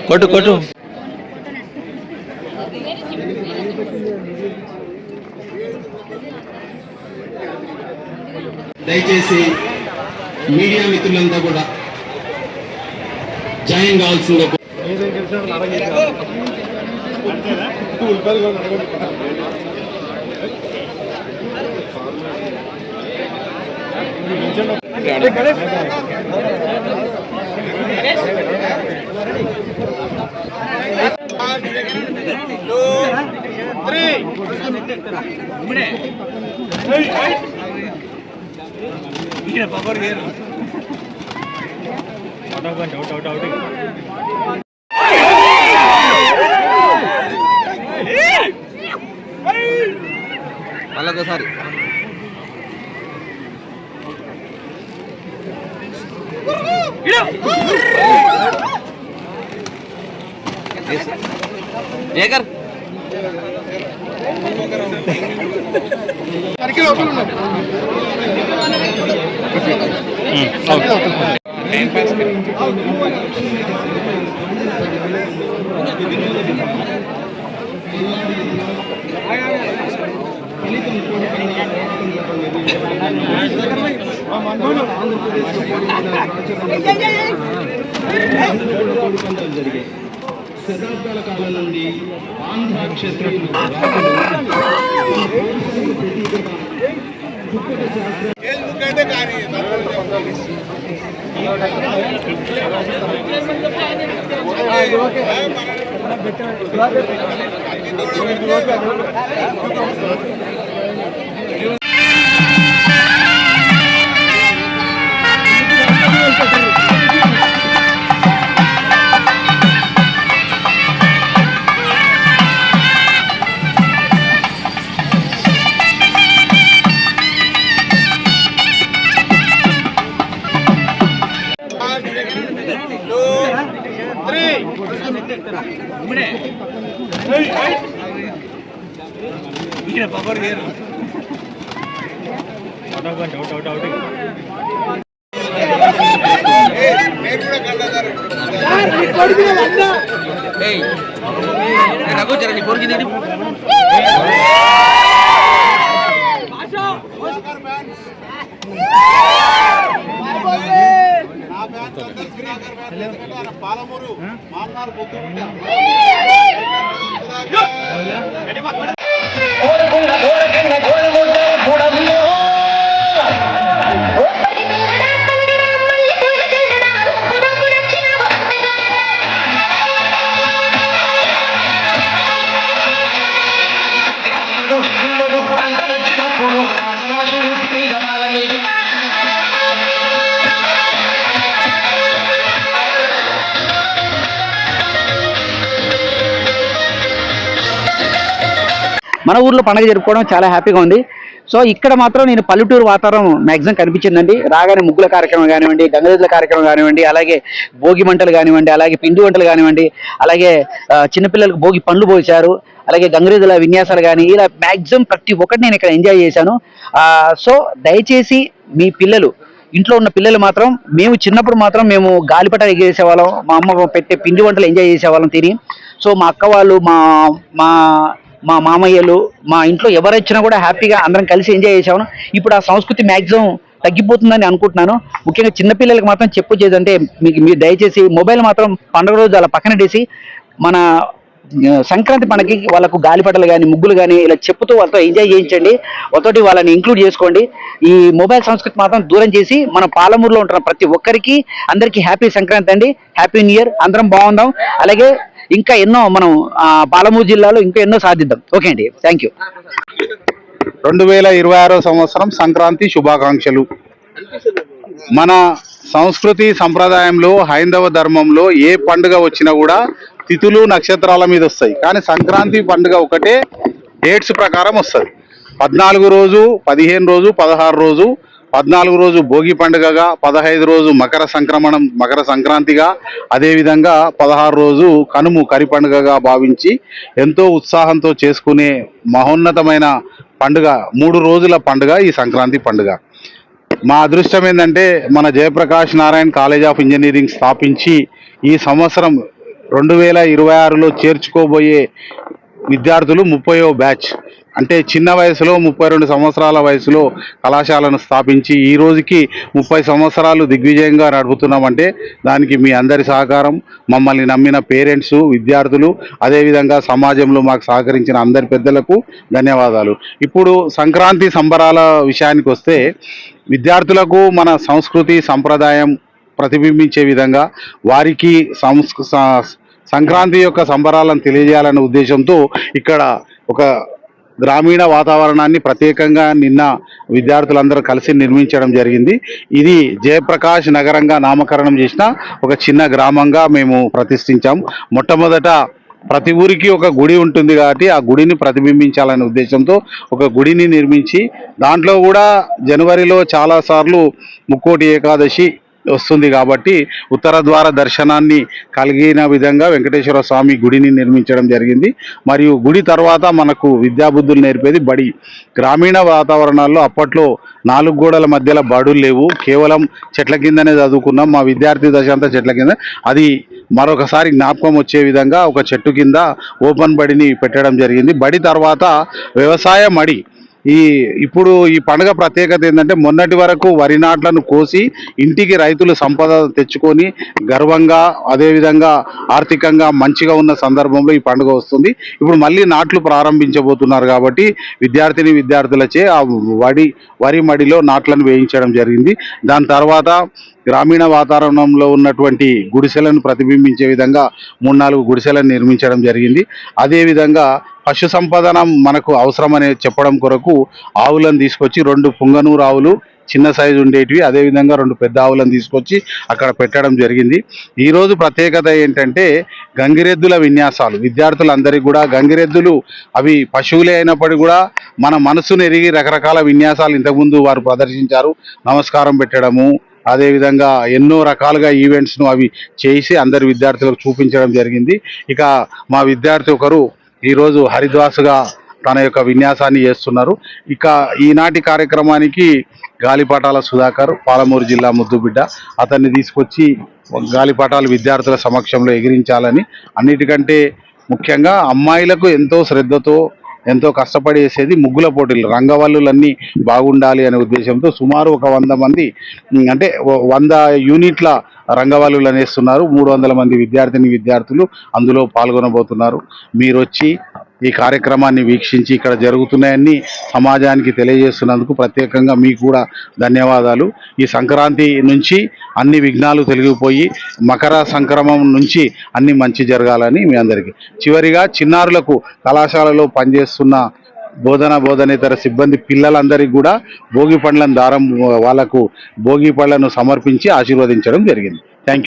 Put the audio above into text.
కొట్టు కొట్టు. దయచేసి మీడియా మిత్రులంతా కూడా జాయిన్ కావాల్సిందే. అలాగోసారి ఏకర్ శతాబ్దాల కాలం నుండి ఆంధ్ర క్షత్రియులు పాలమూరు మన ఊర్లో పండుగ జరుపుకోవడం చాలా హ్యాపీగా ఉంది. సో ఇక్కడ మాత్రం నేను పల్లెటూరు వాతావరణం మ్యాక్సిమం కనిపించిందండి. రాగానే ముగ్గుల కార్యక్రమం కానివ్వండి, గంగరెద్దుల కార్యక్రమం కానివ్వండి, అలాగే భోగి మంటలు కానివ్వండి, అలాగే పిండి వంటలు కానివ్వండి, అలాగే చిన్నపిల్లలకు భోగి పండ్లు పోసారు, అలాగే గంగరెద్దుల విన్యాసాలు కానీ, ఇలా మ్యాక్సిమం ప్రతి ఒక్కటి నేను ఇక్కడ ఎంజాయ్ చేశాను. సో దయచేసి మీ పిల్లలు, ఇంట్లో ఉన్న పిల్లలు మాత్రం, మేము చిన్నప్పుడు మాత్రం మేము గాలిపట ఎగేసేవాళ్ళం, మా అమ్మ పెట్టే పిండి వంటలు ఎంజాయ్ చేసేవాళ్ళం తిని. సో మా అక్క వాళ్ళు, మా మా మా మామయ్యలు, మా ఇంట్లో ఎవరు వచ్చినా కూడా హ్యాపీగా అందరం కలిసి ఎంజాయ్ చేసాము. ఇప్పుడు ఆ సంస్కృతి మ్యాక్సిమం తగ్గిపోతుందని అనుకుంటున్నాను. ముఖ్యంగా చిన్నపిల్లలకి మాత్రం చెప్పు చేదంటే, మీరు దయచేసి మొబైల్ మాత్రం పండుగ రోజు అలా పక్కన పెట్టేసి మన సంక్రాంతి పండుగకి వాళ్ళకు గాలిపటలు కానీ, ముగ్గులు కానీ ఇలా చెప్పుతూ వాళ్ళతో ఎంజాయ్ చేయించండి. వాళ్ళతోటి వాళ్ళని ఇంక్లూడ్ చేసుకోండి. ఈ మొబైల్ సంస్కృతి మాత్రం దూరం చేసి మన పాలమూరులో ఉంటున్న ప్రతి ఒక్కరికి అందరికీ హ్యాపీ సంక్రాంతి అండి, హ్యాపీ న్యూ ఇయర్. అందరం బాగుందాం. అలాగే ఇంకా ఎన్నో మనం పాలమూరు జిల్లాలో ఇంకా ఎన్నో సాధిద్దాం. ఓకే అండి, థ్యాంక్ యూ. 2026 సంవత్సరం సంక్రాంతి శుభాకాంక్షలు. మన సంస్కృతి సంప్రదాయంలో, హైందవ ధర్మంలో ఏ పండుగ వచ్చినా కూడా తిథులు నక్షత్రాల మీద వస్తాయి. కానీ సంక్రాంతి పండుగ ఒకటే డేట్స్ ప్రకారం వస్తుంది. 14 రోజు, 15 రోజు, 16 రోజు, 14 రోజు భోగి పండుగగా, 15 రోజు మకర సంక్రాంతిగా, అదేవిధంగా 16 రోజు కనుము కరి పండుగగా భావించి ఎంతో ఉత్సాహంతో చేసుకునే మహోన్నతమైన పండుగ, 3 రోజుల పండుగ ఈ సంక్రాంతి పండుగ. మా అదృష్టం ఏంటంటే మన Jayaprakash Narayan college of engineering స్థాపించి ఈ సంవత్సరం 2026లో చేర్చుకోబోయే విద్యార్థులు 30వ బ్యాచ్. అంటే చిన్న వయసులో 32 సంవత్సరాల వయసులో కళాశాలను స్థాపించి ఈ రోజుకి 30 సంవత్సరాలు దిగ్విజయంగా నడుపుతున్నామంటే దానికి మీ అందరి సహకారం, మమ్మల్ని నమ్మిన పేరెంట్స్, విద్యార్థులు, అదేవిధంగా సమాజంలో మాకు సహకరించిన అందరి పెద్దలకు ధన్యవాదాలు. ఇప్పుడు సంక్రాంతి సంబరాల విషయానికి వస్తే విద్యార్థులకు మన సంస్కృతి సంప్రదాయం ప్రతిబింబించే విధంగా వారికి సంక్రాంతి యొక్క సంబరాలను తెలియజేయాలనే ఉద్దేశంతో ఇక్కడ ఒక గ్రామీణ వాతావరణాన్ని ప్రత్యేకంగా నిన్న విద్యార్థులందరూ కలిసి నిర్మించడం జరిగింది. ఇది జయప్రకాష్ నగరంగా నామకరణం చేసిన ఒక చిన్న గ్రామంగా మేము ప్రతిష్ఠించాం. మొట్టమొదట ప్రతి ఊరికి ఒక గుడి ఉంటుంది కాబట్టి ఆ గుడిని ప్రతిబింబించాలనే ఉద్దేశంతో ఒక గుడిని నిర్మించి దాంట్లో కూడా జనవరిలో చాలాసార్లు ముక్కోటి ఏకాదశి వస్తుంది కాబట్టి ఉత్తర ద్వార దర్శనాన్ని కలిగిన విధంగా వెంకటేశ్వర స్వామి గుడిని నిర్మించడం జరిగింది. మరియు గుడి తర్వాత మనకు విద్యాబుద్ధులు నేర్పేది బడి. గ్రామీణ వాతావరణాల్లో అప్పట్లో 4 గోడల మధ్యలో బడులు లేవు, కేవలం చెట్ల కిందనే చదువుకున్నాం. మా విద్యార్థి దశ అంతా చెట్ల కింద. అది మరొకసారి జ్ఞాపకం వచ్చే విధంగా ఒక చెట్టు కింద ఓపెన్ బడిని పెట్టడం జరిగింది. బడి తర్వాత వ్యవసాయ మడి. ఇప్పుడు ఈ పండుగ ప్రత్యేకత ఏంటంటే మొన్నటి వరకు వరి నాట్లను కోసి ఇంటికి రైతులు సంపద తెచ్చుకొని గర్వంగా, అదేవిధంగా ఆర్థికంగా మంచిగా ఉన్న సందర్భంలో ఈ పండుగ వస్తుంది. ఇప్పుడు మళ్ళీ నాట్లు ప్రారంభించబోతున్నారు కాబట్టి విద్యార్థులచే ఆ వరి మడిలో నాట్లను వేయించడం జరిగింది. దాని తర్వాత గ్రామీణ వాతావరణంలో ఉన్నటువంటి గుడిసెలను ప్రతిబింబించే విధంగా 3-4 గుడిసెలను నిర్మించడం జరిగింది. అదేవిధంగా పశు సంపదన మనకు అవసరమని చెప్పడం కొరకు ఆవులను తీసుకొచ్చి 2 పుంగనూరు ఆవులు చిన్న సైజు ఉండేటివి, అదేవిధంగా 2 పెద్ద ఆవులను తీసుకొచ్చి అక్కడ పెట్టడం జరిగింది. ఈరోజు ప్రత్యేకత ఏంటంటే గంగిరెద్దుల విన్యాసాలు. విద్యార్థులందరికీ కూడా గంగిరెద్దులు అవి పశువులే అయినప్పటికీ కూడా మన మనసును ఎరిగి రకరకాల విన్యాసాలు ఇంతకుముందు వారు ప్రదర్శించారు. నమస్కారం పెట్టడము, అదేవిధంగా ఎన్నో రకాలుగా ఈవెంట్స్ను అవి చేసి అందరి విద్యార్థులకు చూపించడం జరిగింది. ఇక మా విద్యార్థి ఒకరు ఈరోజు హరిద్వాసుగా తన యొక్క విన్యాసాన్ని చేస్తున్నారు. ఇక ఈనాటి కార్యక్రమానికి గాలిపటాల సుధాకర్, పాలమూరు జిల్లా ముద్దుబిడ్డ, అతన్ని తీసుకొచ్చి గాలిపటాలు విద్యార్థుల సమక్షంలో ఎగిరించాలని, అన్నిటికంటే ముఖ్యంగా అమ్మాయిలకు ఎంతో శ్రద్ధతో ఎంతో కష్టపడి వేసేది ముగ్గుల పోటీలు. రంగవల్లులన్నీ బాగుండాలి అనే ఉద్దేశంతో సుమారు ఒక 100 మంది, అంటే 100 యూనిట్ల రంగవల్లులు అనేస్తున్నారు. 300 మంది విద్యార్థులు అందులో పాల్గొనబోతున్నారు. మీరు వచ్చి ఈ కార్యక్రమాన్ని వీక్షించి ఇక్కడ జరుగుతున్నాయన్నీ సమాజానికి తెలియజేస్తున్నందుకు ప్రత్యేకంగా మీకు కూడా ధన్యవాదాలు. ఈ సంక్రాంతి నుంచి అన్ని విఘ్నాలు తొలగిపోయి మకర సంక్రమం నుంచి అన్ని మంచి జరగాలని మీ అందరికీ. చివరిగా చిన్నారులకు కళాశాలలో పనిచేస్తున్న బోధనేతర సిబ్బంది పిల్లలందరికీ కూడా భోగి పండ్లను వాళ్ళకు భోగి పళ్ళను సమర్పించి ఆశీర్వదించడం జరిగింది. Thank you.